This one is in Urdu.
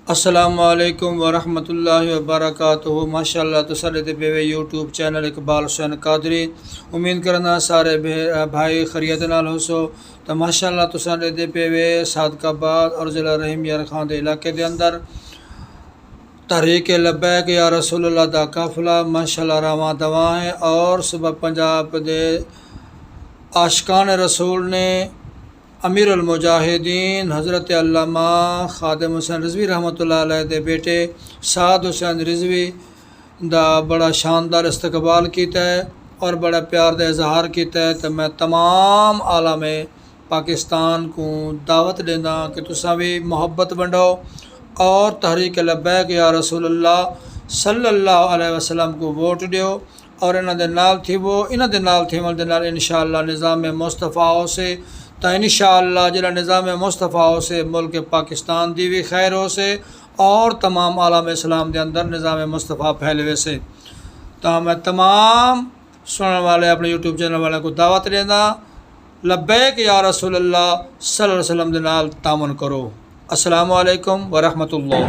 السلام علیکم ورحمۃ اللہ وبرکاتہ۔ ماشاء اللہ تو سارے پہ یوٹیوب چینل اقبال حسین قادری امید کرنا سارے بھائی خیریت نال ہو سو تو ماشاء اللہ تو سارے پہ صادقہ آباد اور ضلع رحیم یار خان دے علاقے دے اندر تحریک لبیک یا رسول اللہ دا قافلہ ماشاء اللہ رواں دواں ہے اور صبح پنجاب دے عاشقان رسول نے امیر المجاہدین حضرت علامہ خادم حسین رضوی رحمۃ اللہ علیہ دے بیٹے سعد حسین رضوی دا بڑا شاندار استقبال کیتا ہے اور بڑا پیار دا اظہار کیتا ہے تو میں تمام عالم پاکستان کو دعوت دینا کہ تساں بھی محبت ونڈو اور تحریک لبیک یا رسول اللہ صلی اللہ علیہ وسلم کو ووٹ دیو اور انہاں دے نال تھی وہ انہاں دے نال تھیول دے نال انشاءاللہ نظام مصطفیٰ سے تو انشاءاللہ جڑا نظام مصطفیٰ سے ملک پاکستان دی بھی خیر ہو سے اور تمام عالم اسلام دے اندر نظام مصطفیٰ پھیلوے سے تو میں تمام سننے والے اپنے یوٹیوب چینل والے کو دعوت دینا لبیک یا رسول اللہ صلی اللہ علیہ وسلم دے نال تعاون کرو۔ السلام علیکم ورحمۃ اللہ۔